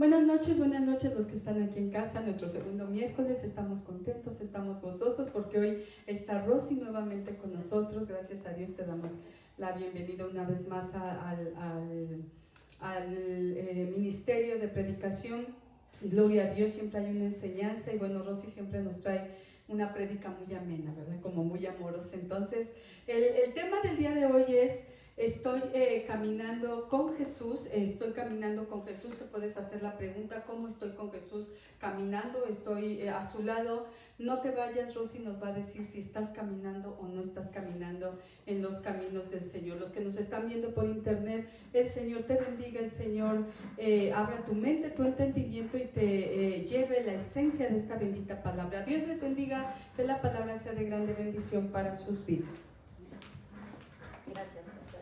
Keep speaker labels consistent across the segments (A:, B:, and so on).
A: Buenas noches los que están aquí en casa, nuestro segundo miércoles. Estamos contentos, estamos gozosos porque hoy está Rosy nuevamente con nosotros. Gracias a Dios te damos la bienvenida una vez más al ministerio de predicación. Gloria a Dios, siempre hay una enseñanza y bueno, Rosy siempre nos trae una prédica muy amena, ¿verdad? Como muy amorosa. Entonces, el tema del día de hoy es: estoy caminando con Jesús. Estoy caminando con Jesús. Te puedes hacer la pregunta: ¿cómo estoy con Jesús caminando? Estoy a su lado. No te vayas, Rosy nos va a decir si estás caminando o no estás caminando en los caminos del Señor. Los que nos están viendo por internet, el Señor te bendiga, el Señor abra tu mente, tu entendimiento y te lleve la esencia de esta bendita palabra. Dios les bendiga, que la palabra sea de grande bendición para sus vidas.
B: Gracias, pastor.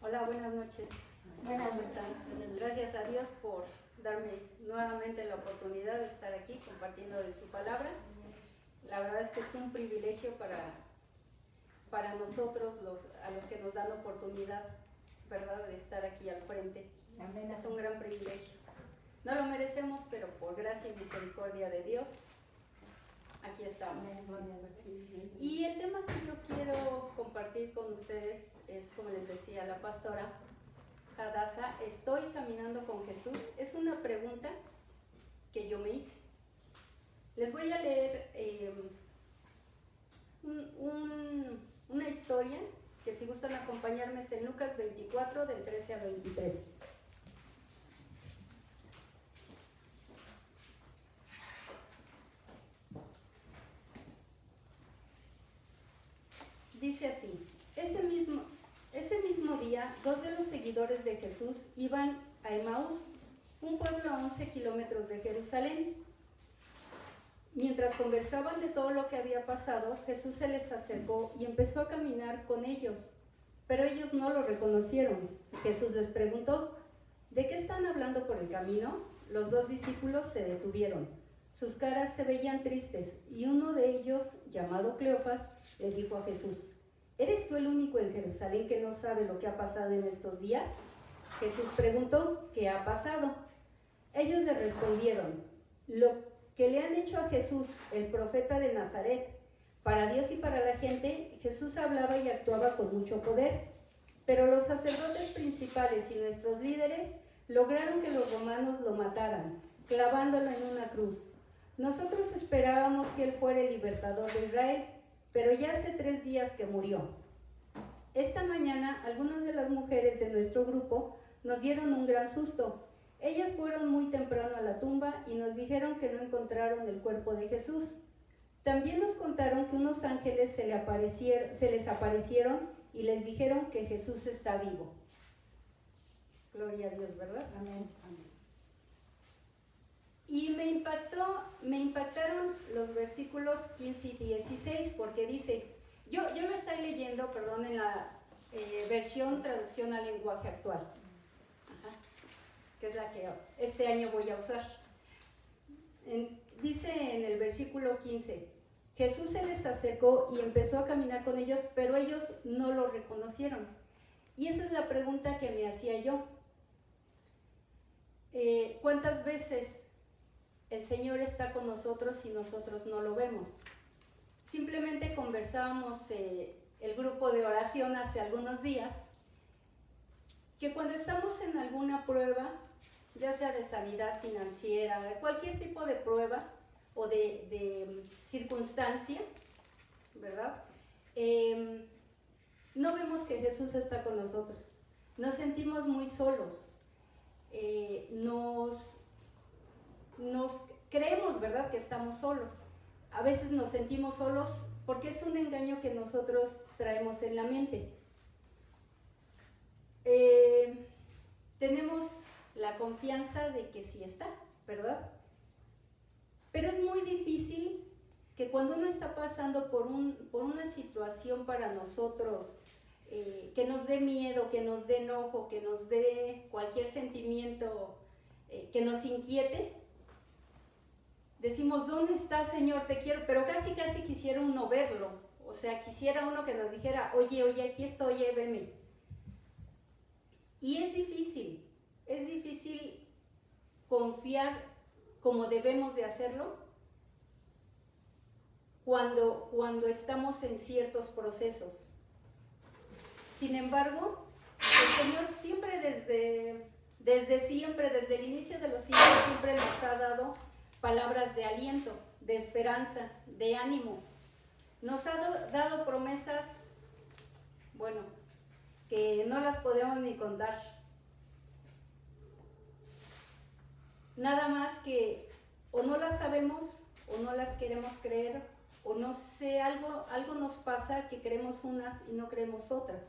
B: Hola, buenas noches.
C: Buenas
B: noches. Gracias a Dios por darme nuevamente la oportunidad de estar aquí compartiendo de su palabra. La verdad es que es un privilegio para nosotros, a los que nos dan la oportunidad, ¿verdad?, de estar aquí al frente.
C: Amén.
B: Es un gran privilegio. No lo merecemos, pero por gracia y misericordia de Dios, aquí estamos. Y el tema que yo quiero compartir con ustedes es, como les decía la pastora Hadassah, ¿estoy caminando con Jesús? Es una pregunta que yo me hice. Les voy a leer una historia que, si gustan acompañarme, es en Lucas 24, del 13 al 23. Dice así: ese mismo día, dos de los seguidores de Jesús iban a Emaús, un pueblo a 11 kilómetros de Jerusalén. Mientras conversaban de todo lo que había pasado, Jesús se les acercó y empezó a caminar con ellos, pero ellos no lo reconocieron. Jesús les preguntó: ¿de qué están hablando por el camino? Los dos discípulos se detuvieron. Sus caras se veían tristes, y uno de ellos, llamado Cleofas, le dijo a Jesús: ¿eres tú el único en Jerusalén que no sabe lo que ha pasado en estos días? Jesús preguntó: ¿qué ha pasado? Ellos le respondieron: lo que le han hecho a Jesús, el profeta de Nazaret. Para Dios y para la gente, Jesús hablaba y actuaba con mucho poder. Pero los sacerdotes principales y nuestros líderes lograron que los romanos lo mataran, clavándolo en una cruz. Nosotros esperábamos que él fuera el libertador de Israel, pero ya hace 3 días que murió. Esta mañana, algunas de las mujeres de nuestro grupo nos dieron un gran susto. Ellas fueron muy temprano a la tumba y nos dijeron que no encontraron el cuerpo de Jesús. También nos contaron que unos ángeles se les aparecieron y les dijeron que Jesús está vivo. Gloria a Dios, ¿verdad?
C: Amén.
B: Y me impactaron los versículos 15 y 16, porque dice, yo lo estoy leyendo, perdón, en la traducción al lenguaje actual, que es la que este año voy a usar. Dice en el versículo 15, Jesús se les acercó y empezó a caminar con ellos, pero ellos no lo reconocieron. Y esa es la pregunta que me hacía yo. ¿Cuántas veces el Señor está con nosotros y nosotros no lo vemos? Simplemente conversábamos el grupo de oración hace algunos días, que cuando estamos en alguna prueba, ya sea de sanidad financiera, de cualquier tipo de prueba o de circunstancia, ¿verdad? No vemos que Jesús está con nosotros. Nos sentimos muy solos. Nos creemos, ¿verdad?, que estamos solos. A veces nos sentimos solos porque es un engaño que nosotros traemos en la mente. Tenemos la confianza de que sí está, ¿verdad? Pero es muy difícil que cuando uno está pasando por una situación para nosotros, que nos dé miedo, que nos dé enojo, que nos dé cualquier sentimiento que nos inquiete, decimos: ¿dónde está, Señor? Te quiero, pero casi quisiera uno verlo. O sea, quisiera uno que nos dijera: oye, aquí estoy, veme. Y es difícil confiar como debemos de hacerlo cuando estamos en ciertos procesos. Sin embargo, el Señor siempre desde siempre, desde el inicio de los tiempos, siempre nos ha dado palabras de aliento, de esperanza, de ánimo. Nos ha dado promesas, bueno, que no las podemos ni contar. Nada más que o no las sabemos o no las queremos creer, o no sé, algo nos pasa que creemos unas y no creemos otras.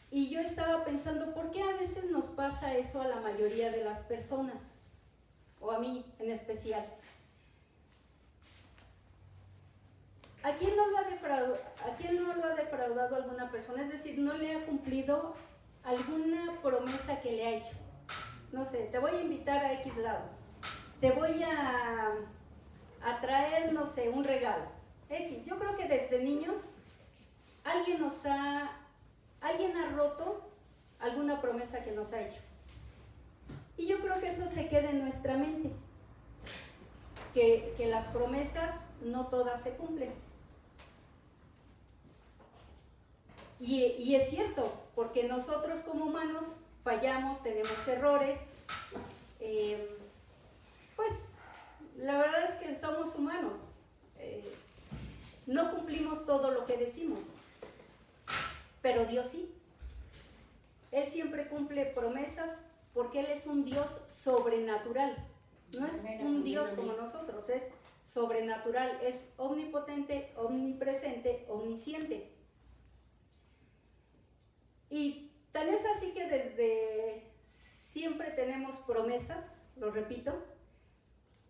B: Y yo estaba pensando, ¿por qué a veces nos pasa eso a la mayoría de las personas? O a mí en especial. ¿A quién no lo ha defraudado alguna persona? Es decir, no le ha cumplido alguna promesa que le ha hecho. No sé, te voy a invitar a X lado. Te voy a traer, no sé, un regalo. X. Yo creo que desde niños alguien ha roto alguna promesa que nos ha hecho. Y yo creo que eso se queda en nuestra mente. Que las promesas no todas se cumplen. Y es cierto, porque nosotros como humanos fallamos, tenemos errores. Pues la verdad es que somos humanos. No cumplimos todo lo que decimos. Pero Dios sí. Él siempre cumple promesas porque Él es un Dios sobrenatural. No es un Dios como nosotros, es sobrenatural, es omnipotente, omnipresente, omnisciente. Y tan es así que desde siempre tenemos promesas, lo repito,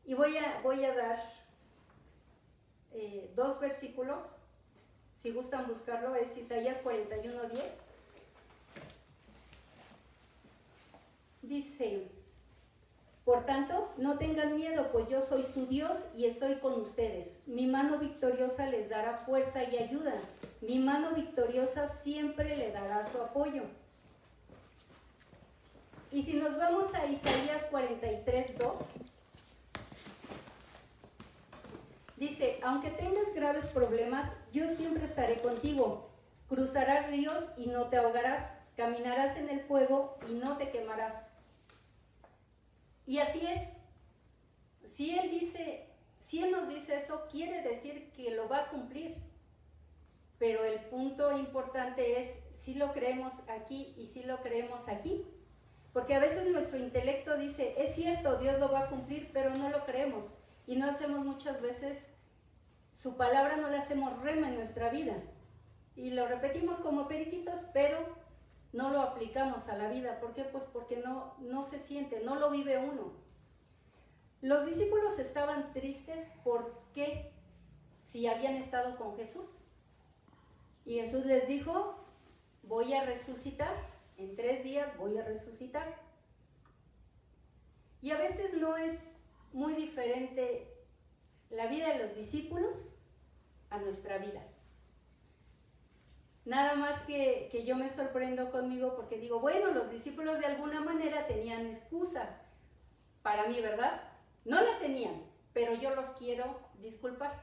B: y voy a dar 2 versículos, si gustan buscarlo, es Isaías 41:10. Dice: por tanto, no tengan miedo, pues yo soy su Dios y estoy con ustedes. Mi mano victoriosa les dará fuerza y ayuda. Mi mano victoriosa siempre le dará su apoyo. Y si nos vamos a Isaías 43:2, dice: aunque tengas graves problemas, yo siempre estaré contigo. Cruzarás ríos y no te ahogarás. Caminarás en el fuego y no te quemarás. Y así es. Si Él nos dice eso, quiere decir que lo va a cumplir. Pero el punto importante es si lo creemos aquí y si lo creemos aquí. Porque a veces nuestro intelecto dice, es cierto, Dios lo va a cumplir, pero no lo creemos. Y no hacemos muchas veces, su palabra no la hacemos rema en nuestra vida. Y lo repetimos como periquitos, pero no lo aplicamos a la vida. ¿Por qué? Pues porque no se siente, no lo vive uno. Los discípulos estaban tristes porque si habían estado con Jesús. Y Jesús les dijo, voy a resucitar, en 3 días voy a resucitar. Y a veces no es muy diferente la vida de los discípulos a nuestra vida. Nada más que yo me sorprendo conmigo porque digo, bueno, los discípulos de alguna manera tenían excusas para mí, ¿verdad? No la tenían, pero yo los quiero disculpar,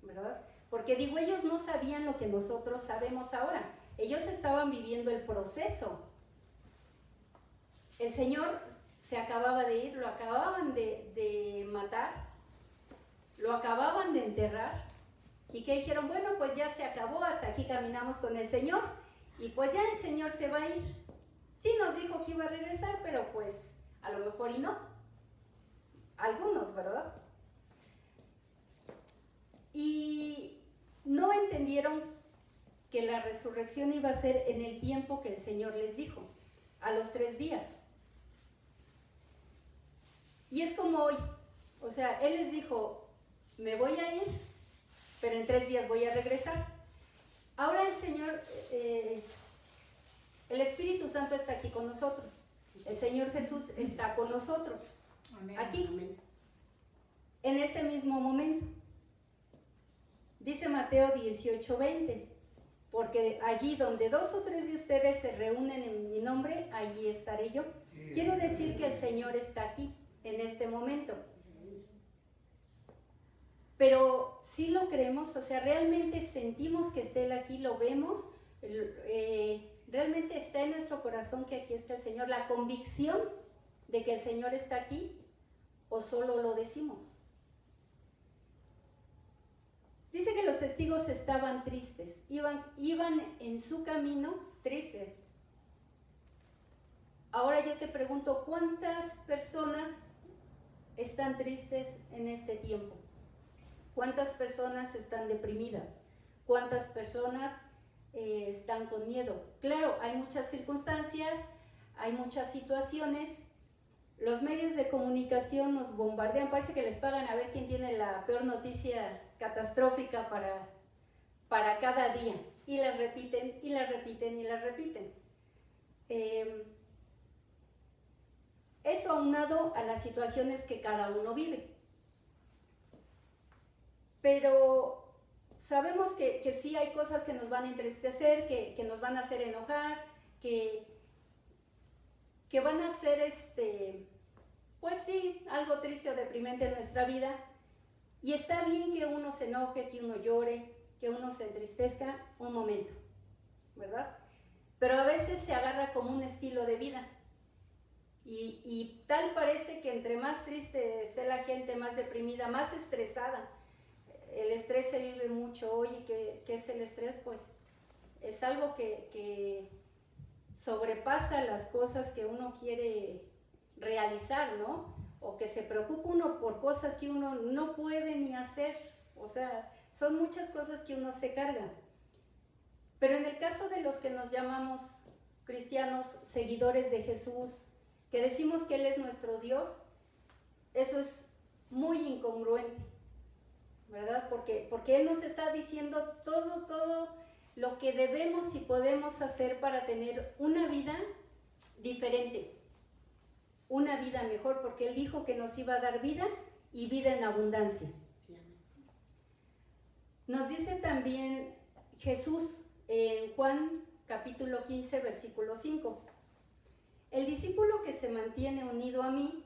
B: ¿verdad? Porque digo, ellos no sabían lo que nosotros sabemos ahora. Ellos estaban viviendo el proceso. El Señor se acababa de ir, lo acababan de matar, lo acababan de enterrar. Y que dijeron, bueno, pues ya se acabó, hasta aquí caminamos con el Señor, y pues ya el Señor se va a ir. Sí nos dijo que iba a regresar, pero pues a lo mejor y no. Algunos, ¿verdad? Y no entendieron que la resurrección iba a ser en el tiempo que el Señor les dijo, a los 3 días. Y es como hoy, o sea, Él les dijo, me voy a ir, pero en 3 días voy a regresar. Ahora el Señor, el Espíritu Santo está aquí con nosotros. El Señor Jesús está con nosotros. Amén, aquí. Amén. En este mismo momento. Dice Mateo 18:20. porque allí donde 2 o 3 de ustedes se reúnen en mi nombre, allí estaré yo. Quiere decir que el Señor está aquí, en este momento. Pero sí lo creemos, o sea, realmente sentimos que está Él aquí, lo vemos, realmente está en nuestro corazón que aquí está el Señor, la convicción de que el Señor está aquí, o solo lo decimos. Dice que los testigos estaban tristes, iban en su camino tristes. Ahora yo te pregunto, ¿cuántas personas están tristes en este tiempo? ¿Cuántas personas están deprimidas? ¿Cuántas personas están con miedo? Claro, hay muchas circunstancias, hay muchas situaciones. Los medios de comunicación nos bombardean, parece que les pagan a ver quién tiene la peor noticia catastrófica para cada día. Y las repiten, y las repiten, y las repiten. Eso aunado a las situaciones que cada uno vive. Pero sabemos que sí hay cosas que nos van a entristecer, que nos van a hacer enojar, que van a ser, pues sí, algo triste o deprimente en nuestra vida. Y está bien que uno se enoje, que uno llore, que uno se entristezca un momento, ¿verdad? Pero a veces se agarra como un estilo de vida. Y tal parece que entre más triste esté la gente, más deprimida, más estresada. El estrés se vive mucho hoy. ¿Qué es el estrés? Pues es algo que sobrepasa las cosas que uno quiere realizar, ¿no? O que se preocupa uno por cosas que uno no puede ni hacer. O sea, son muchas cosas que uno se carga. Pero en el caso de los que nos llamamos cristianos, seguidores de Jesús, que decimos que Él es nuestro Dios, eso es muy incongruente, ¿verdad? Porque Él nos está diciendo todo lo que debemos y podemos hacer para tener una vida diferente, una vida mejor, porque Él dijo que nos iba a dar vida y vida en abundancia. Nos dice también Jesús en Juan capítulo 15, versículo 5. El discípulo que se mantiene unido a mí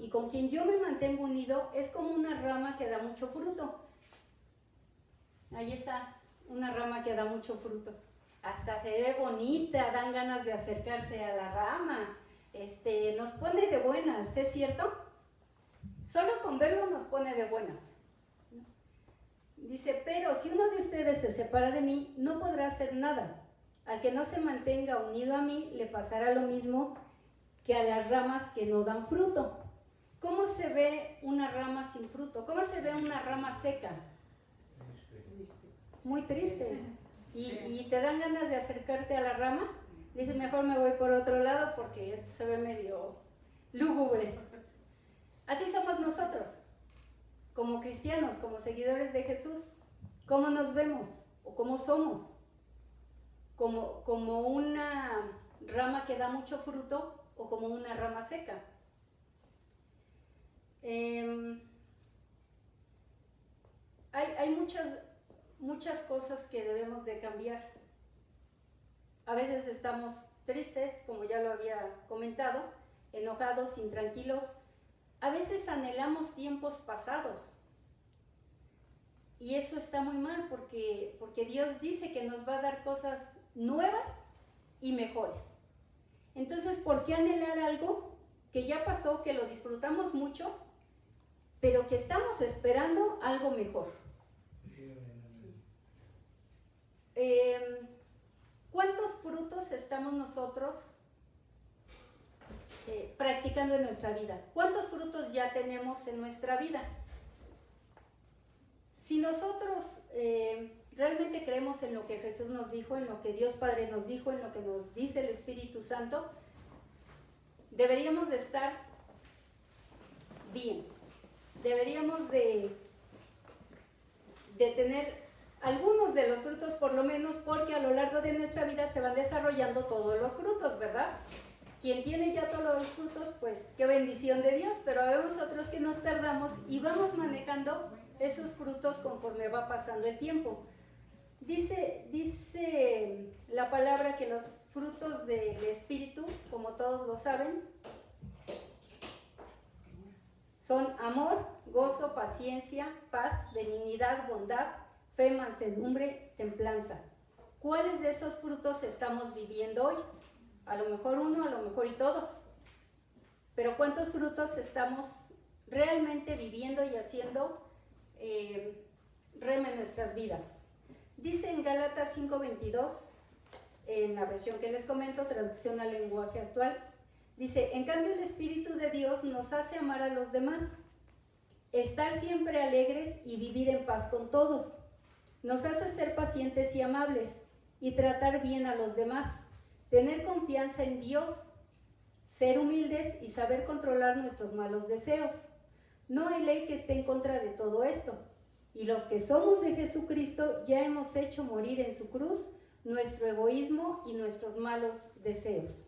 B: y con quien yo me mantengo unido es como una rama que da mucho fruto. Ahí está, una rama que da mucho fruto. Hasta se ve bonita, dan ganas de acercarse a la rama. Nos pone de buenas, ¿es cierto? Solo con verlo nos pone de buenas. Dice, pero si uno de ustedes se separa de mí, no podrá hacer nada. Al que no se mantenga unido a mí, le pasará lo mismo que a las ramas que no dan fruto. ¿Cómo se ve una rama sin fruto? ¿Cómo se ve una rama seca? Muy triste. ¿Y te dan ganas de acercarte a la rama? Dices, mejor me voy por otro lado porque esto se ve medio lúgubre. Así somos nosotros, como cristianos, como seguidores de Jesús. ¿Cómo nos vemos o cómo somos? Como una rama que da mucho fruto o como una rama seca. Hay muchas cosas que debemos de cambiar. A veces estamos tristes, como ya lo había comentado, enojados, intranquilos. A veces anhelamos tiempos pasados. Y eso está muy mal porque Dios dice que nos va a dar cosas nuevas y mejores. Entonces, ¿por qué anhelar algo que ya pasó, que lo disfrutamos mucho, pero que estamos esperando algo mejor? ¿Cuántos frutos estamos nosotros practicando en nuestra vida? ¿Cuántos frutos ya tenemos en nuestra vida? Si nosotros realmente creemos en lo que Jesús nos dijo, en lo que Dios Padre nos dijo, en lo que nos dice el Espíritu Santo, deberíamos de estar bien. Deberíamos de tener algunos de los frutos por lo menos, porque a lo largo de nuestra vida se van desarrollando todos los frutos, ¿verdad? quien tiene ya todos los frutos, pues qué bendición de Dios, pero vemos otros que nos tardamos y vamos manejando esos frutos conforme va pasando el tiempo. Dice la palabra que los frutos del Espíritu, como todos lo saben, son amor, gozo, paciencia, paz, benignidad, bondad, fe, mansedumbre, templanza. ¿Cuáles de esos frutos estamos viviendo hoy? A lo mejor uno, a lo mejor y todos. Pero ¿cuántos frutos estamos realmente viviendo y haciendo rema en nuestras vidas? Dice en Gálatas 5:22, en la versión que les comento, traducción al lenguaje actual, dice: en cambio el Espíritu de Dios nos hace amar a los demás, estar siempre alegres y vivir en paz con todos. Nos hace ser pacientes y amables y tratar bien a los demás, tener confianza en Dios, ser humildes y saber controlar nuestros malos deseos. No hay ley que esté en contra de todo esto. Y los que somos de Jesucristo ya hemos hecho morir en su cruz nuestro egoísmo y nuestros malos deseos.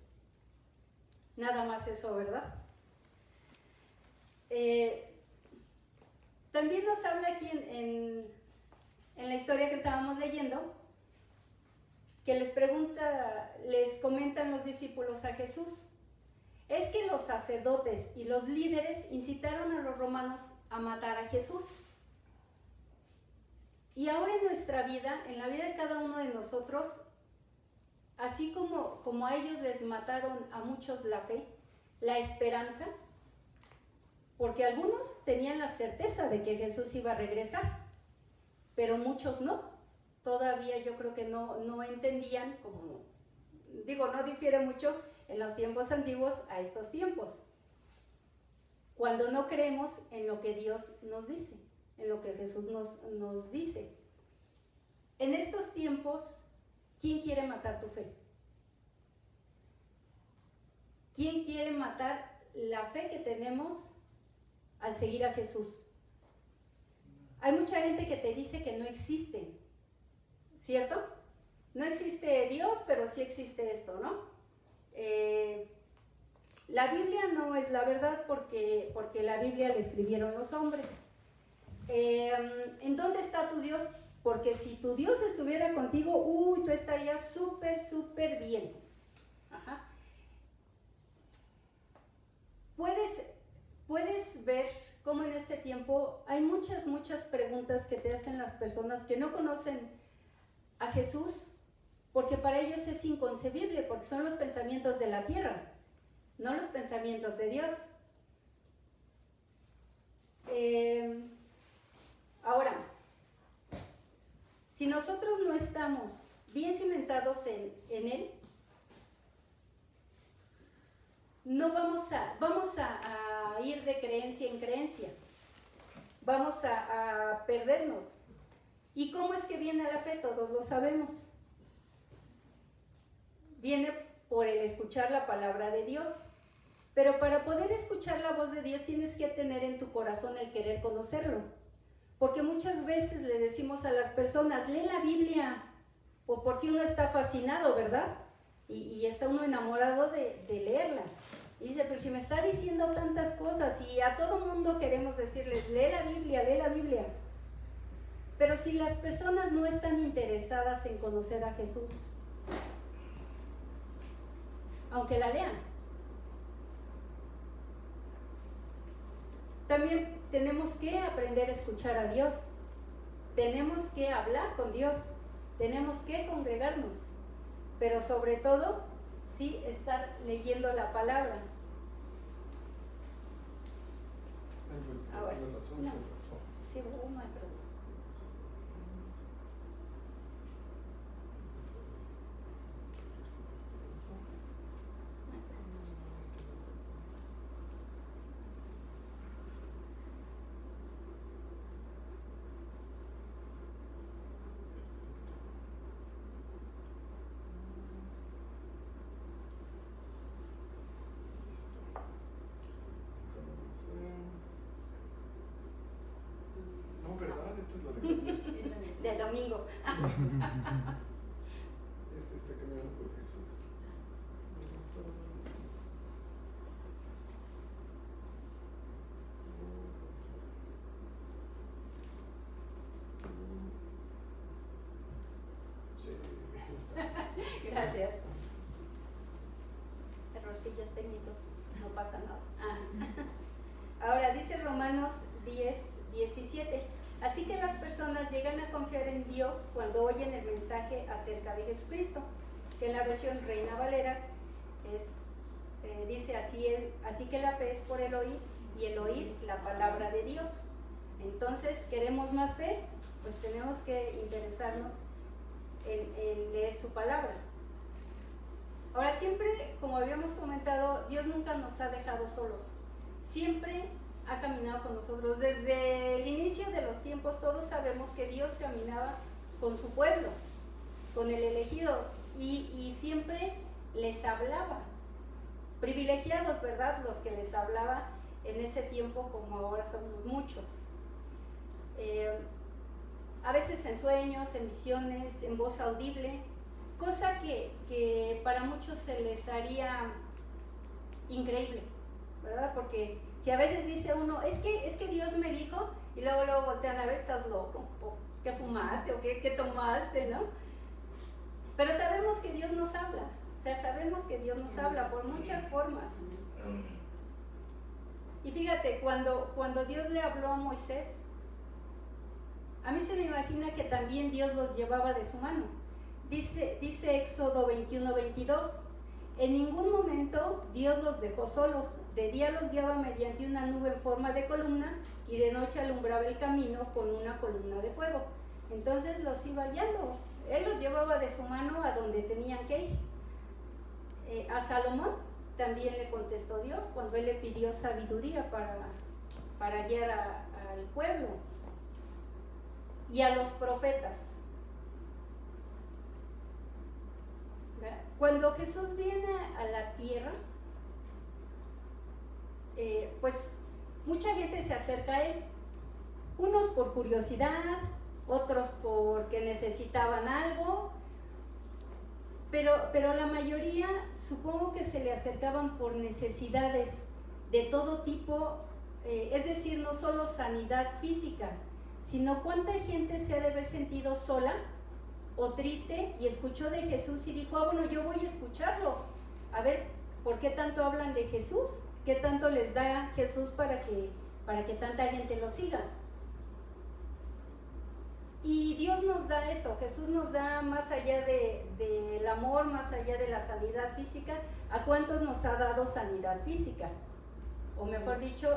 B: Nada más eso, ¿verdad? También nos habla aquí en la historia que estábamos leyendo, que les comentan los discípulos a Jesús. Es que los sacerdotes y los líderes incitaron a los romanos a matar a Jesús. Y ahora en nuestra vida, en la vida de cada uno de nosotros, así como a ellos les mataron a muchos la fe, la esperanza, porque algunos tenían la certeza de que Jesús iba a regresar, pero muchos no. Todavía yo creo que no entendían, como digo, no difiere mucho en los tiempos antiguos a estos tiempos, cuando no creemos en lo que Dios nos dice, en lo que Jesús nos dice. En estos tiempos, ¿quién quiere matar tu fe? ¿Quién quiere matar la fe que tenemos al seguir a Jesús? Hay mucha gente que te dice que no existe, ¿cierto? No existe Dios, pero sí existe esto, ¿no? La Biblia no es la verdad porque la Biblia la escribieron los hombres. ¿En dónde está tu Dios? Porque si tu Dios estuviera contigo, tú estarías súper bien. Ajá. Puedes ver cómo en este tiempo hay muchas preguntas que te hacen las personas que no conocen a Jesús, porque para ellos es inconcebible, porque son los pensamientos de la tierra, no los pensamientos de Dios. Ahora, si nosotros no estamos bien cimentados en Él, no vamos a ir de creencia en creencia, vamos a perdernos. ¿Y cómo es que viene la fe? Todos lo sabemos. Viene por el escuchar la palabra de Dios. Pero para poder escuchar la voz de Dios tienes que tener en tu corazón el querer conocerlo. Porque muchas veces le decimos a las personas, lee la Biblia, o porque uno está fascinado, ¿verdad? Y está uno enamorado de leerla. Y dice, pero si me está diciendo tantas cosas, y a todo mundo queremos decirles, lee la Biblia, lee la Biblia. Pero si las personas no están interesadas en conocer a Jesús, aunque la lean, también tenemos que aprender a escuchar a Dios, tenemos que hablar con Dios, tenemos que congregarnos, pero sobre todo, sí, estar leyendo la palabra. Ahora, no. Sí, no hay problema.
C: No, ¿verdad? Esta es la de
B: Del domingo.
C: Este está caminando por Jesús. Aquí está.
B: Gracias. Errorcillos técnicos, no pasa nada. Ahora dice Romanos 10:17. Así que las personas llegan a confiar en Dios cuando oyen el mensaje acerca de Jesucristo, que en la versión Reina Valera dice así que la fe es por el oír y el oír la palabra de Dios. Entonces, ¿queremos más fe? Pues tenemos que interesarnos en leer su palabra. Ahora, siempre, como habíamos comentado, Dios nunca nos ha dejado solos. Siempre ha caminado con nosotros. Desde el inicio de los tiempos, todos sabemos que Dios caminaba con su pueblo, con el elegido, y siempre les hablaba. Privilegiados, ¿verdad? Los que les hablaba en ese tiempo, como ahora somos muchos. A veces en sueños, en visiones, en voz audible, cosa que para muchos se les haría increíble, ¿verdad? Porque si a veces dice uno, es que Dios me dijo, y luego voltean a ver, estás loco, o qué fumaste, o qué tomaste, ¿no? Pero sabemos que Dios nos habla, o sea, sabemos que Dios nos habla por muchas formas. Y fíjate, cuando Dios le habló a Moisés, a mí se me imagina que también Dios los llevaba de su mano. Dice Éxodo 21:22, en ningún momento Dios los dejó solos, de día los guiaba mediante una nube en forma de columna y de noche alumbraba el camino con una columna de fuego. Entonces los iba guiando, Él los llevaba de su mano a donde tenían que ir. A Salomón también le contestó Dios cuando Él le pidió sabiduría para guiar al pueblo. Y a los profetas. Cuando Jesús viene a la tierra, pues mucha gente se acerca a Él, unos por curiosidad, otros porque necesitaban algo, pero la mayoría supongo que se le acercaban por necesidades de todo tipo, es decir, no solo sanidad física, sino cuánta gente se ha de haber sentido sola o triste y escuchó de Jesús y dijo, bueno, yo voy a escucharlo, a ver, ¿por qué tanto hablan de Jesús? ¿Qué tanto les da Jesús para que tanta gente lo siga? Y Dios nos da eso, Jesús nos da más allá del amor, más allá de la sanidad física. ¿A cuántos nos ha dado sanidad física? O mejor dicho,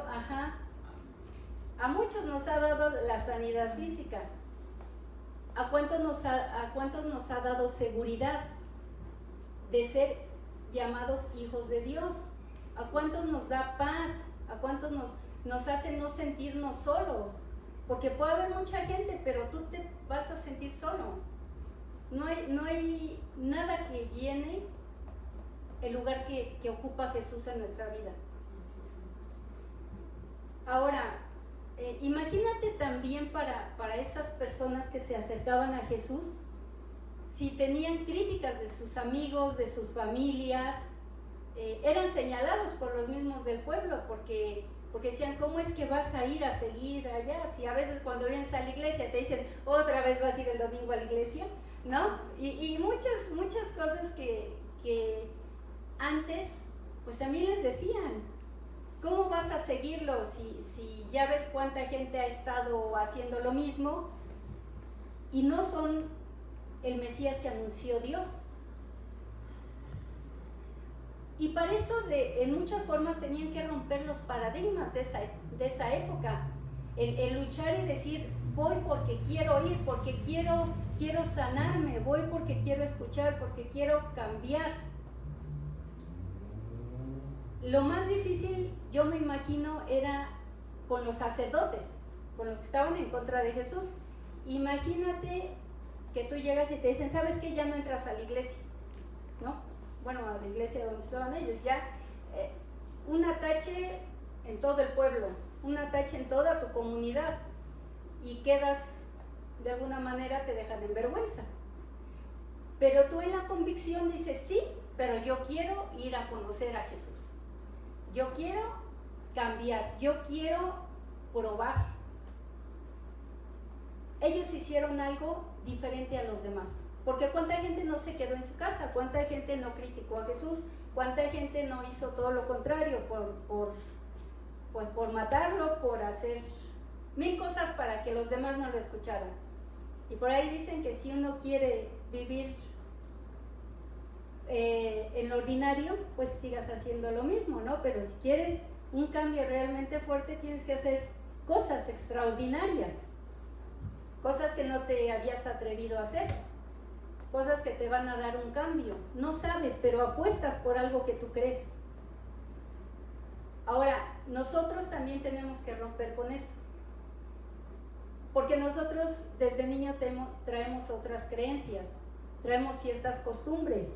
B: a muchos nos ha dado la sanidad física. ¿A cuántos nos ha dado seguridad de ser llamados hijos de Dios? ¿A cuántos nos da paz? ¿A cuántos nos hace no sentirnos solos? Porque puede haber mucha gente, pero tú te vas a sentir solo. No hay nada que llene el lugar que ocupa Jesús en nuestra vida. Ahora, imagínate también para esas personas que se acercaban a Jesús, si tenían críticas de sus amigos, de sus familias, eran señalados por los mismos del pueblo, porque decían, ¿cómo es que vas a ir a seguir allá? Si a veces cuando vienes a la iglesia te dicen, otra vez vas a ir el domingo a la iglesia, ¿no? Y muchas cosas que antes, pues también les decían, ¿cómo vas a seguirlo si ya ves cuánta gente ha estado haciendo lo mismo y no son el Mesías que anunció Dios? Y para eso en muchas formas tenían que romper los paradigmas de esa época. El luchar y decir, voy porque quiero ir, porque quiero sanarme, voy porque quiero escuchar, porque quiero cambiar. Lo más difícil, yo me imagino, era con los sacerdotes, con los que estaban en contra de Jesús. Imagínate que tú llegas y te dicen, ¿sabes qué? Ya no entras a la iglesia, ¿no? Bueno, a la iglesia donde estaban ellos, ya un atache en todo el pueblo, un atache en toda tu comunidad, y quedas, de alguna manera te dejan en vergüenza. Pero tú en la convicción dices, sí, pero yo quiero ir a conocer a Jesús, yo quiero cambiar, yo quiero probar. Ellos hicieron algo diferente a los demás. Porque cuánta gente no se quedó en su casa, cuánta gente no criticó a Jesús, cuánta gente no hizo todo lo contrario por matarlo, por hacer mil cosas para que los demás no lo escucharan. Y por ahí dicen que si uno quiere vivir en lo ordinario, pues sigas haciendo lo mismo, ¿no? Pero si quieres un cambio realmente fuerte, tienes que hacer cosas extraordinarias, cosas que no te habías atrevido a hacer, cosas que te van a dar un cambio. No sabes, pero apuestas por algo que tú crees. Ahora, nosotros también tenemos que romper con eso, porque nosotros desde niño traemos otras creencias, traemos ciertas costumbres,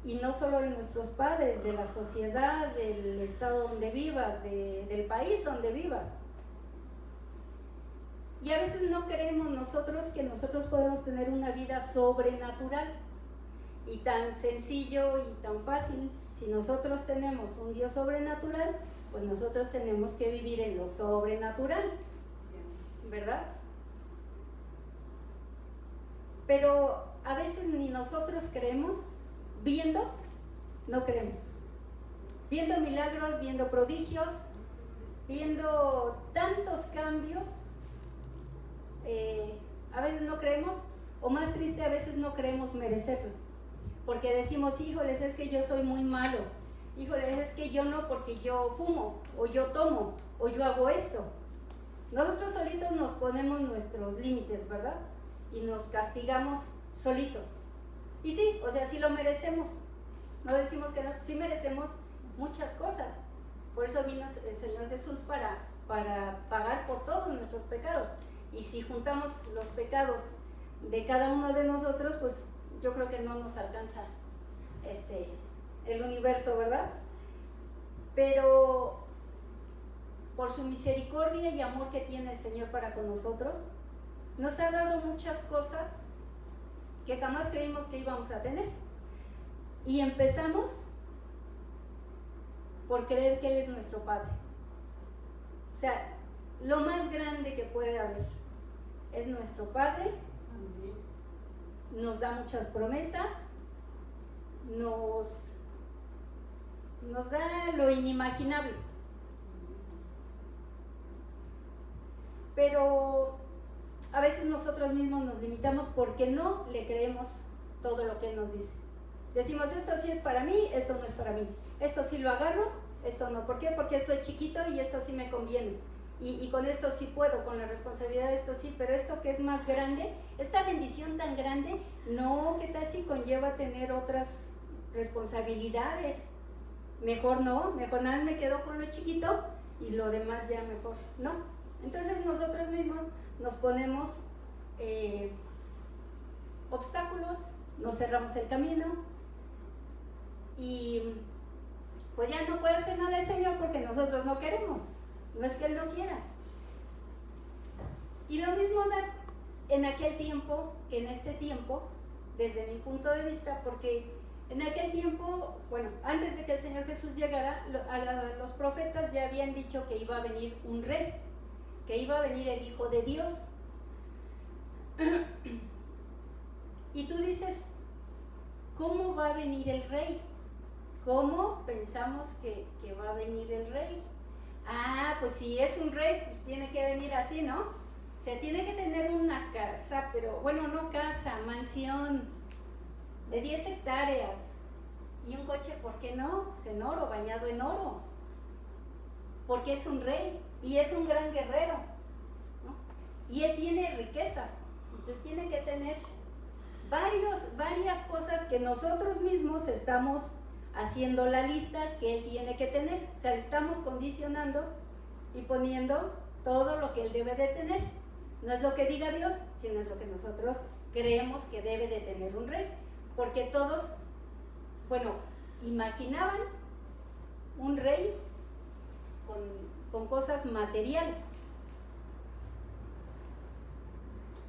B: y no solo de nuestros padres, de la sociedad, del estado donde vivas, del país donde vivas. Y a veces no creemos nosotros que nosotros podemos tener una vida sobrenatural, y tan sencillo y tan fácil. Si nosotros tenemos un Dios sobrenatural, pues nosotros tenemos que vivir en lo sobrenatural, ¿verdad? Pero a veces ni nosotros creemos. Viendo, no creemos. Viendo milagros, viendo prodigios, viendo tantos cambios, a veces no creemos, o más triste, a veces no creemos merecerlo. Porque decimos, híjoles, es que yo soy muy malo. Híjoles, es que yo no, porque yo fumo, o yo tomo, o yo hago esto. Nosotros solitos nos ponemos nuestros límites, ¿verdad? Y nos castigamos solitos. Y sí, o sea, sí lo merecemos. No decimos que no, sí merecemos muchas cosas. Por eso vino el Señor Jesús para pagar por todos nuestros pecados. Y si juntamos los pecados de cada uno de nosotros, pues yo creo que no nos alcanza el universo, ¿verdad? Pero por su misericordia y amor que tiene el Señor para con nosotros, nos ha dado muchas cosas que jamás creímos que íbamos a tener. Y empezamos por creer que Él es nuestro Padre. O sea, lo más grande que puede haber es nuestro Padre. Nos da muchas promesas, nos da lo inimaginable. Pero a veces nosotros mismos nos limitamos porque no le creemos todo lo que Él nos dice. Decimos, esto sí es para mí, esto no es para mí. Esto sí lo agarro, esto no. ¿Por qué? Porque esto es chiquito y esto sí me conviene. Y con esto sí puedo, con la responsabilidad de esto sí, pero esto que es más grande, esta bendición tan grande, no, ¿qué tal si conlleva tener otras responsabilidades? Mejor no, mejor nada, me quedo con lo chiquito y lo demás ya mejor, ¿no? Entonces nosotros mismos nos ponemos obstáculos, nos cerramos el camino y pues ya no puede hacer nada el Señor porque nosotros no queremos, no es que Él no quiera. Y lo mismo en aquel tiempo que en este tiempo, desde mi punto de vista, porque en aquel tiempo, bueno, antes de que el Señor Jesús llegara, los profetas ya habían dicho que iba a venir un rey, que iba a venir el Hijo de Dios. Y tú dices, ¿cómo va a venir el rey? ¿Cómo pensamos que va a venir el rey? Ah, pues si es un rey, pues tiene que venir así, ¿no? O sea, tiene que tener una casa, pero bueno, no casa, mansión de 10 hectáreas y un coche, ¿por qué no? Pues en oro, bañado en oro, porque es un rey y es un gran guerrero, ¿no? Y él tiene riquezas, entonces tiene que tener varias cosas que nosotros mismos estamos haciendo la lista que él tiene que tener. O sea, le estamos condicionando y poniendo todo lo que él debe de tener. No es lo que diga Dios, sino es lo que nosotros creemos que debe de tener un rey. Porque todos, bueno, imaginaban un rey con cosas materiales.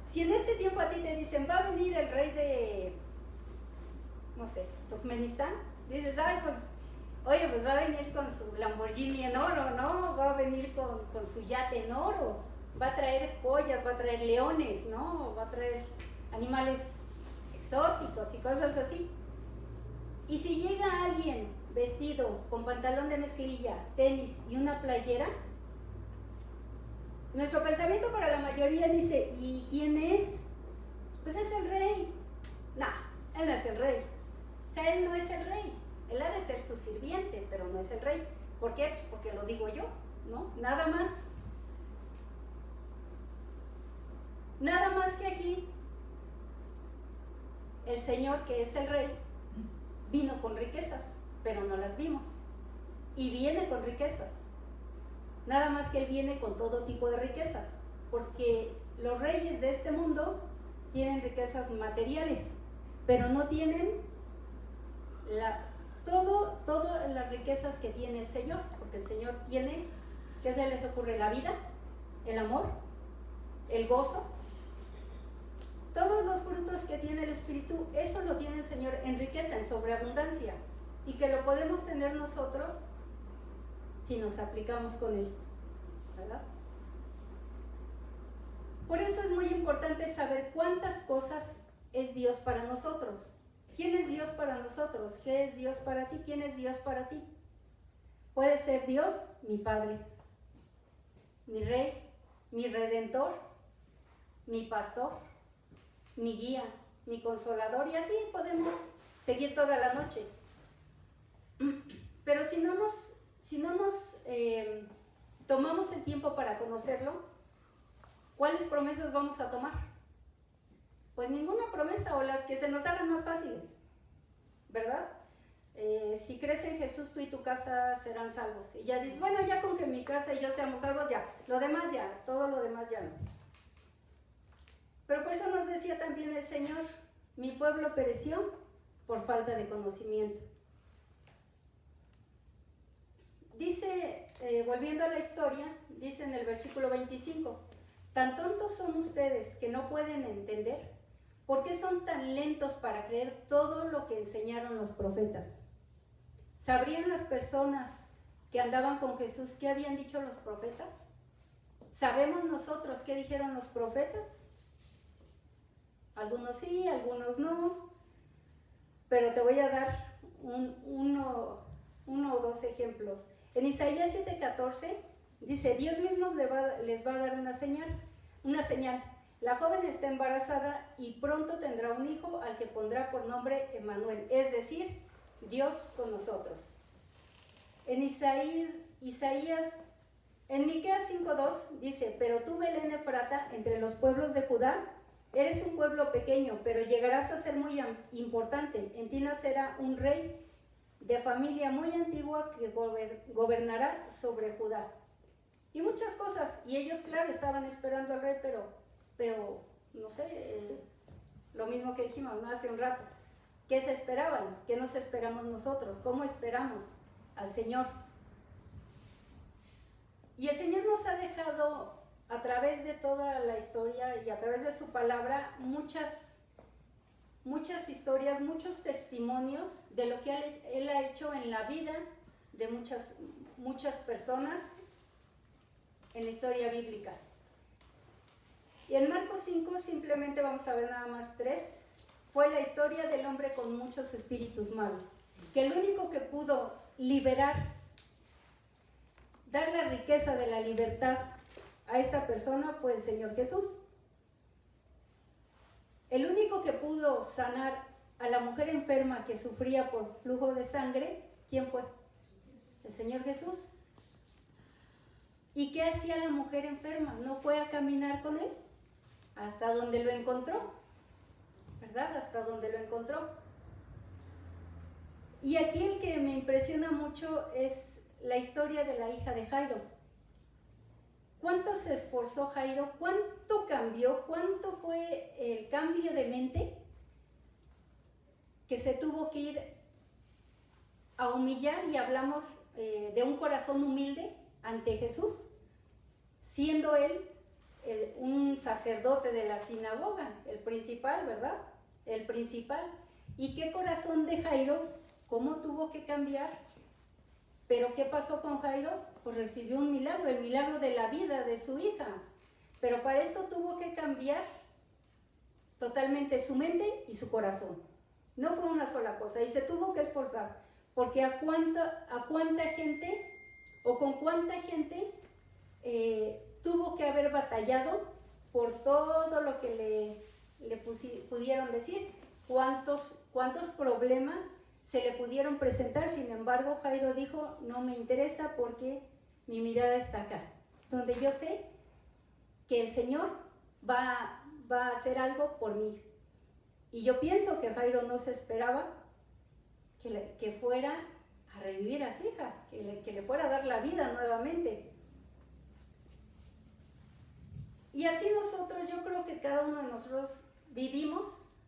B: Si en este tiempo a ti te dicen, va a venir el rey de, no sé, Turkmenistán, dices, ay, pues, oye, pues va a venir con su Lamborghini en oro, ¿no? Va a venir con su yate en oro, va a traer joyas, va a traer leones, ¿no? Va a traer animales exóticos y cosas así. Y si llega alguien vestido con pantalón de mezclilla, tenis y una playera, nuestro pensamiento para la mayoría dice, ¿y quién es? Pues es el rey. No, él no es el rey. O sea, él no es el rey. Él ha de ser su sirviente, pero no es el rey. ¿Por qué? Pues porque lo digo yo, ¿no? Nada más. Nada más que aquí, el Señor, que es el rey, vino con riquezas, pero no las vimos. Y viene con riquezas. Nada más que Él viene con todo tipo de riquezas, porque los reyes de este mundo tienen riquezas materiales, pero no tienen todas las riquezas que tiene el Señor, porque el Señor tiene, ¿qué se les ocurre? La vida, el amor, el gozo, todos los frutos que tiene el Espíritu, eso lo tiene el Señor en riqueza, en sobreabundancia, y que lo podemos tener nosotros si nos aplicamos con Él, ¿verdad? Por eso es muy importante saber cuántas cosas es Dios para nosotros. ¿Quién es Dios para nosotros? ¿Qué es Dios para ti? ¿Quién es Dios para ti? Puede ser Dios, mi Padre, mi Rey, mi Redentor, mi Pastor, mi Guía, mi Consolador, y así podemos seguir toda la noche. Pero si no nos tomamos el tiempo para conocerlo, ¿cuáles promesas vamos a tomar? Pues ninguna promesa, o las que se nos hagan más fáciles, ¿verdad? Si crees en Jesús, tú y tu casa serán salvos. Y ya dices, bueno, ya con que mi casa y yo seamos salvos, ya. Lo demás ya, todo lo demás ya no. Pero por eso nos decía también el Señor, mi pueblo pereció por falta de conocimiento. Dice, volviendo a la historia, dice en el versículo 25, tan tontos son ustedes que no pueden entender. ¿Por qué son tan lentos para creer todo lo que enseñaron los profetas? ¿Sabrían las personas que andaban con Jesús qué habían dicho los profetas? ¿Sabemos nosotros qué dijeron los profetas? Algunos sí, algunos no, pero te voy a dar uno o dos ejemplos. En Isaías 7:14 dice, Dios mismo les va a dar una señal. La joven está embarazada y pronto tendrá un hijo al que pondrá por nombre Emmanuel, es decir, Dios con nosotros. En en Miqueas 5:2 dice, pero tú, Belén Efrata, entre los pueblos de Judá, eres un pueblo pequeño, pero llegarás a ser muy importante. En ti nacerá un rey de familia muy antigua que gobernará sobre Judá. Y muchas cosas. Y ellos, claro, estaban esperando al rey, pero no sé, lo mismo que dijimos, ¿no? Hace un rato. ¿Qué se esperaban? ¿Qué nos esperamos nosotros? ¿Cómo esperamos al Señor? Y el Señor nos ha dejado a través de toda la historia y a través de su palabra muchas historias, muchos testimonios de lo que Él ha hecho en la vida de muchas personas en la historia bíblica. Y en Marcos 5 simplemente vamos a ver nada más 3. Fue la historia del hombre con muchos espíritus malos, que el único que pudo liberar, dar la riqueza de la libertad a esta persona fue el Señor Jesús. El único que pudo sanar a la mujer enferma que sufría por flujo de sangre, ¿quién fue? El Señor Jesús. ¿Y qué hacía la mujer enferma? ¿No fue a caminar con Él? Hasta donde lo encontró, ¿verdad? Hasta donde lo encontró. Y aquí el que me impresiona mucho es la historia de la hija de Jairo. ¿Cuánto se esforzó Jairo? ¿Cuánto cambió? ¿Cuánto fue el cambio de mente que se tuvo que ir a humillar? Y hablamos de un corazón humilde ante Jesús, siendo él un sacerdote de la sinagoga, el principal, ¿verdad? El principal. ¿Y qué corazón de Jairo? ¿Cómo tuvo que cambiar? ¿Pero qué pasó con Jairo? Pues recibió un milagro, el milagro de la vida de su hija. Pero para esto tuvo que cambiar totalmente su mente y su corazón. No fue una sola cosa y se tuvo que esforzar, porque a cuánta gente o con cuánta gente tuvo que haber batallado por todo lo que le pudieron decir, cuántos problemas se le pudieron presentar. Sin embargo, Jairo dijo, no me interesa porque mi mirada está acá, donde yo sé que el Señor va a hacer algo por mí. Y yo pienso que Jairo no se esperaba que fuera a revivir a su hija, que le fuera a dar la vida nuevamente. Y así nosotros, yo creo que cada uno de nosotros vivimos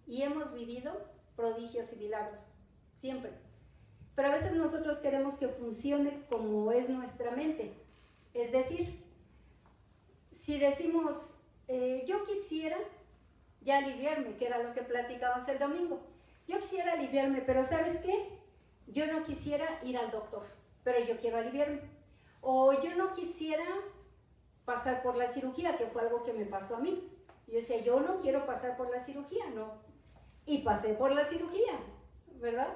B: y hemos vivido prodigios y milagros, siempre. Pero a veces nosotros queremos que funcione como es nuestra mente. Es decir, si decimos, yo quisiera ya aliviarme, que era lo que platicábamos el domingo. Yo quisiera aliviarme, pero ¿sabes qué? Yo no quisiera ir al doctor, pero yo quiero aliviarme. O yo no quisiera pasar por la cirugía, que fue algo que me pasó a mí. Yo decía, yo no quiero pasar por la cirugía, no. Y pasé por la cirugía, ¿verdad?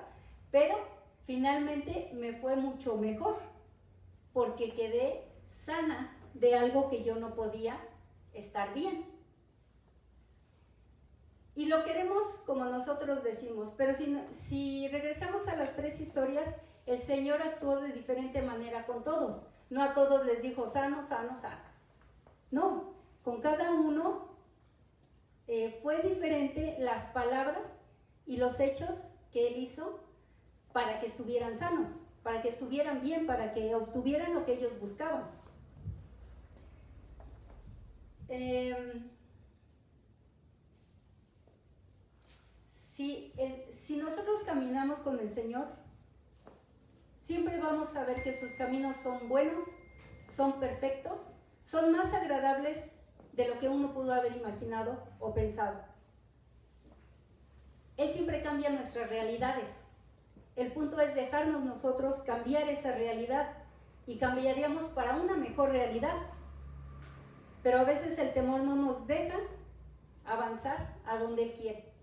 B: Pero finalmente me fue mucho mejor, porque quedé sana de algo que yo no podía estar bien. Y lo queremos como nosotros decimos, pero si regresamos a las tres historias, el Señor actuó de diferente manera con todos. No a todos les dijo sano, sano, sano. No, con cada uno fue diferente las palabras y los hechos que Él hizo para que estuvieran sanos, para que estuvieran bien, para que obtuvieran lo que ellos buscaban. Si nosotros caminamos con el Señor, siempre vamos a ver que sus caminos son buenos, son perfectos, son más agradables de lo que uno pudo haber imaginado o pensado. Él siempre cambia nuestras realidades. El punto es dejarnos nosotros cambiar esa realidad y cambiaríamos para una mejor realidad. Pero a veces el temor no nos deja avanzar a donde Él quiere.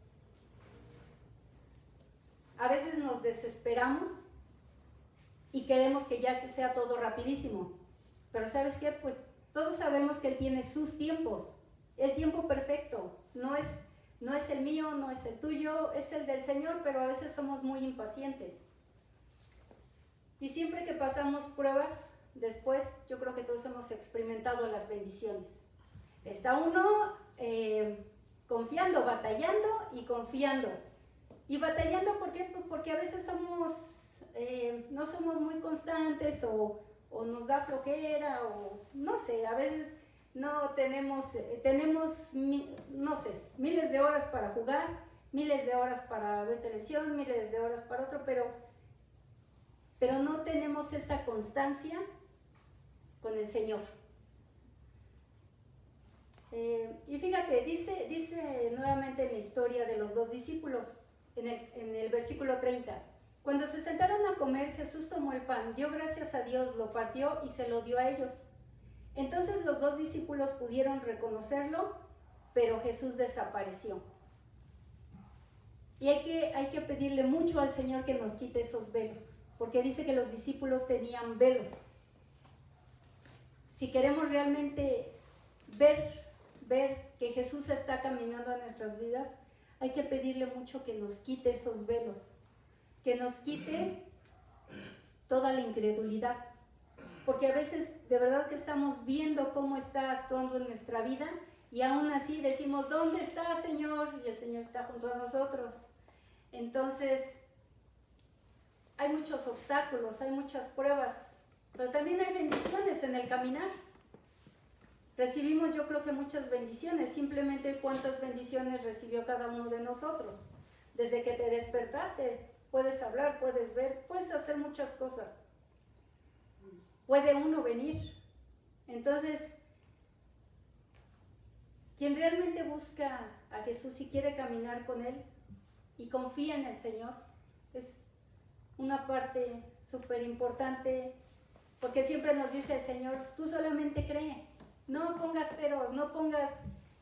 B: A veces nos desesperamos y queremos que ya sea todo rapidísimo. Pero ¿sabes qué? Pues todos sabemos que Él tiene sus tiempos. El tiempo perfecto no es el mío, no es el tuyo, es el del Señor, pero a veces somos muy impacientes. Y siempre que pasamos pruebas, después yo creo que todos hemos experimentado las bendiciones. Está uno confiando, batallando y confiando. Y batallando, ¿por qué? Pues porque a veces no somos muy constantes o nos da flojera o no sé, a veces no tenemos no sé, miles de horas para jugar, miles de horas para ver televisión, miles de horas para otro, pero no tenemos esa constancia con el Señor. Y fíjate, dice nuevamente en la historia de los dos discípulos, en el versículo 30, cuando se sentaron a comer, Jesús tomó el pan, dio gracias a Dios, lo partió y se lo dio a ellos. Entonces los dos discípulos pudieron reconocerlo, pero Jesús desapareció. Y hay que pedirle mucho al Señor que nos quite esos velos, porque dice que los discípulos tenían velos. Si queremos realmente ver que Jesús está caminando en nuestras vidas, hay que pedirle mucho que nos quite esos velos, que nos quite toda la incredulidad, porque a veces de verdad que estamos viendo cómo está actuando en nuestra vida y aún así decimos, ¿dónde está, Señor? Y el Señor está junto a nosotros. Entonces, hay muchos obstáculos, hay muchas pruebas, pero también hay bendiciones en el caminar. Recibimos, yo creo que muchas bendiciones, simplemente cuántas bendiciones recibió cada uno de nosotros. Desde que te despertaste, puedes hablar, puedes ver, puedes hacer muchas cosas. Puede uno venir. Entonces, quien realmente busca a Jesús y quiere caminar con Él y confía en el Señor, es una parte súper importante, porque siempre nos dice el Señor, tú solamente cree. No pongas peros, no pongas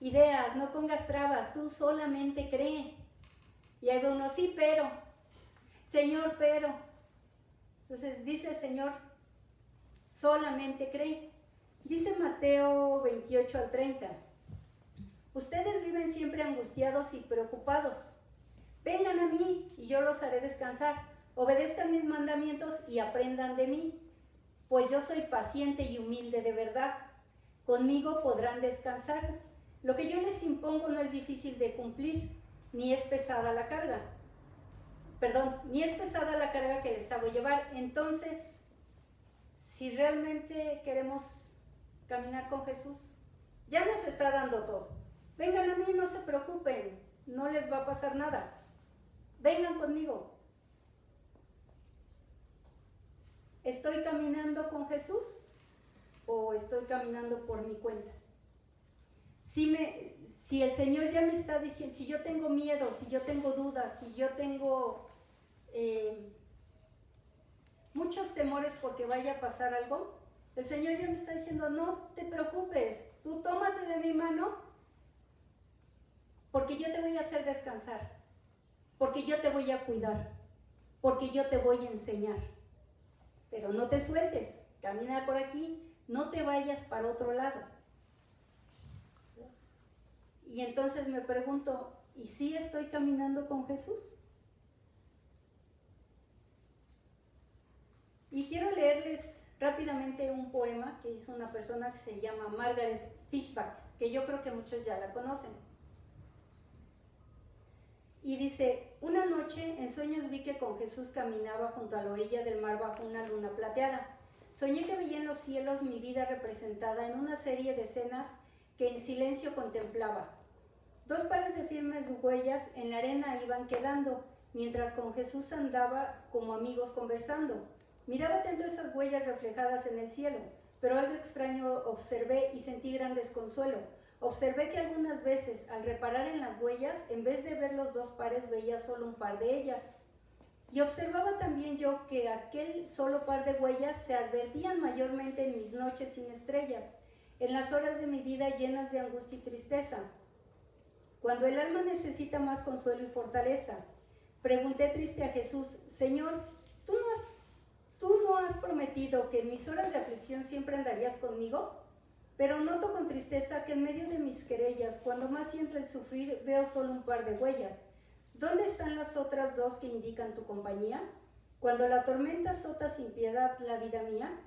B: ideas, no pongas trabas, tú solamente cree. Y hay uno, sí, pero, Señor, pero. Entonces dice el Señor, solamente cree. Dice Mateo 28 al 30, ustedes viven siempre angustiados y preocupados. Vengan a mí y yo los haré descansar. Obedezcan mis mandamientos y aprendan de mí, pues yo soy paciente y humilde de verdad. Conmigo podrán descansar. Lo que yo les impongo no es difícil de cumplir, ni es pesada la carga. Ni es pesada la carga que les hago llevar. Entonces, si realmente queremos caminar con Jesús, ya nos está dando todo. Vengan a mí, no se preocupen, no les va a pasar nada. Vengan conmigo. ¿Estoy caminando con Jesús o estoy caminando por mi cuenta? Si el Señor ya me está diciendo, si yo tengo miedo, si yo tengo dudas, si yo tengo muchos temores porque vaya a pasar algo, el Señor ya me está diciendo, no te preocupes, tú tómate de mi mano porque yo te voy a hacer descansar, porque yo te voy a cuidar, porque yo te voy a enseñar. Pero no te sueltes, camina por aquí, no te vayas para otro lado. Y entonces me pregunto, ¿y si estoy caminando con Jesús? Y quiero leerles rápidamente un poema que hizo una persona que se llama Margaret Fishback, que yo creo que muchos ya la conocen. Y dice, una noche en sueños vi que con Jesús caminaba junto a la orilla del mar bajo una luna plateada. Soñé que veía en los cielos mi vida representada en una serie de escenas que en silencio contemplaba. 2 pares de firmes huellas en la arena iban quedando, mientras con Jesús andaba como amigos conversando. Miraba atento esas huellas reflejadas en el cielo, pero algo extraño observé y sentí gran desconsuelo. Observé que algunas veces, al reparar en las huellas, en vez de ver los 2 pares, veía solo un par de ellas. Y observaba también yo que aquel solo par de huellas se advertían mayormente en mis noches sin estrellas, en las horas de mi vida llenas de angustia y tristeza, cuando el alma necesita más consuelo y fortaleza. Pregunté triste a Jesús, Señor, ¿tú no has prometido que en mis horas de aflicción siempre andarías conmigo? Pero noto con tristeza que en medio de mis querellas, cuando más siento el sufrir, veo solo un par de huellas. ¿Dónde están las otras 2 que indican tu compañía? Cuando la tormenta azota sin piedad la vida mía.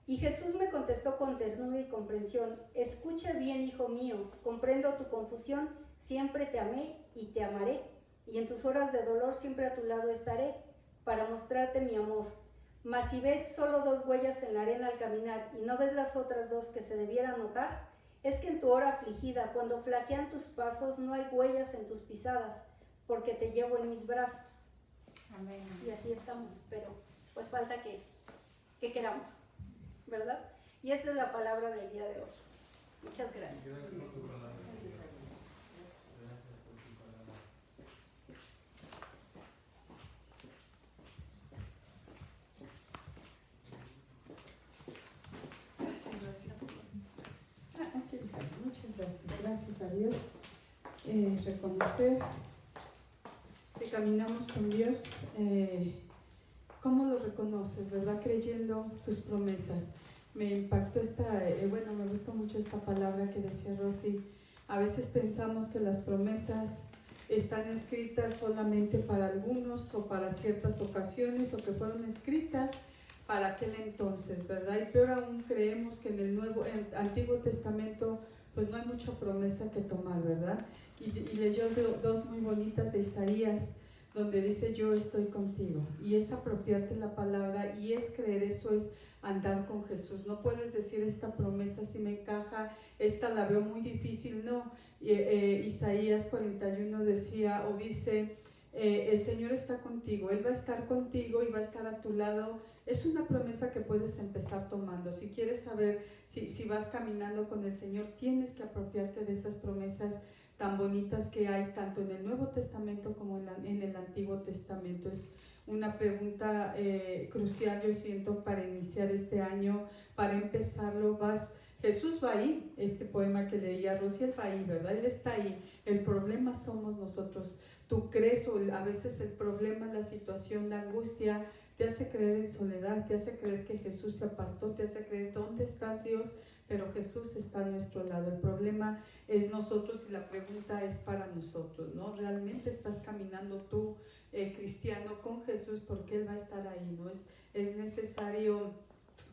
B: Y Jesús me contestó con ternura y comprensión, escucha bien, hijo mío, comprendo tu confusión, siempre te amé y te amaré, y en tus horas de dolor siempre a tu lado estaré, para mostrarte mi amor. Mas si ves solo 2 huellas en la arena al caminar y no ves las otras 2 que se debieran notar, es que en tu hora afligida, cuando flaquean tus pasos, no hay huellas en tus pisadas, porque te llevo en mis brazos.
A: Amén.
B: Y así estamos, pero pues falta que queramos, ¿verdad? Y esta es la palabra del día de hoy. Muchas gracias.
C: Gracias por tu palabra.
A: Muchas gracias. Gracias a Dios. Reconocer que caminamos con Dios. ¿Cómo lo reconoces, verdad? Creyendo sus promesas. Me impactó me gustó mucho esta palabra que decía Rosy. A veces pensamos que las promesas están escritas solamente para algunos o para ciertas ocasiones o que fueron escritas para aquel entonces, ¿verdad? Y peor aún creemos que en el Antiguo Testamento pues no hay mucha promesa que tomar, ¿verdad? Y leyó 2 muy bonitas de Isaías, donde dice yo estoy contigo, y es apropiarte la palabra y es creer, eso es andar con Jesús. No puedes decir esta promesa si me encaja, esta la veo muy difícil, no. Isaías 41 dice el Señor está contigo, Él va a estar contigo y va a estar a tu lado. Es una promesa que puedes empezar tomando. Si quieres saber si vas caminando con el Señor, tienes que apropiarte de esas promesas tan bonitas que hay tanto en el Nuevo Testamento como en el Antiguo Testamento. Es una pregunta crucial, yo siento, para iniciar este año, para empezarlo. Jesús va ahí, este poema que leía Rosy, él va ahí, ¿verdad? Él está ahí. El problema somos nosotros. Tú crees, o a veces el problema, la situación, la angustia, te hace creer en soledad, te hace creer que Jesús se apartó, te hace creer, ¿dónde estás, Dios? Pero Jesús está a nuestro lado. El problema es nosotros y la pregunta es para nosotros, ¿no? ¿Realmente estás caminando tú, cristiano, con Jesús? Porque Él va a estar ahí, ¿no? Es necesario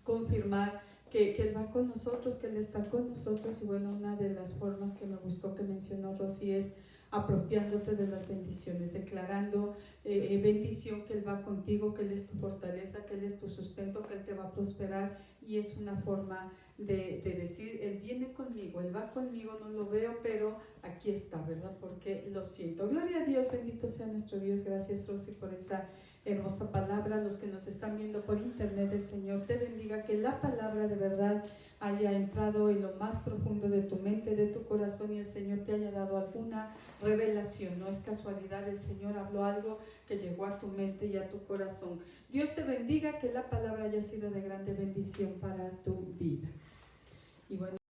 A: confirmar que Él va con nosotros, que Él está con nosotros. Y bueno, una de las formas que me gustó que mencionó Rosy es apropiándote de las bendiciones, declarando bendición, que Él va contigo, que Él es tu fortaleza, que Él es tu sustento, que Él te va a prosperar. Y es una forma de decir, Él viene conmigo, Él va conmigo, no lo veo, pero aquí está, ¿verdad? Porque lo siento. Gloria a Dios, bendito sea nuestro Dios. Gracias, Rosy, por esa hermosa palabra. Los que nos están viendo por internet, el Señor te bendiga, que la palabra de verdad haya entrado en lo más profundo de tu mente, de tu corazón, y el Señor te haya dado alguna revelación. No es casualidad, el Señor habló algo que llegó a tu mente y a tu corazón. Dios te bendiga, que la palabra haya sido de grande bendición para tu vida. Y bueno,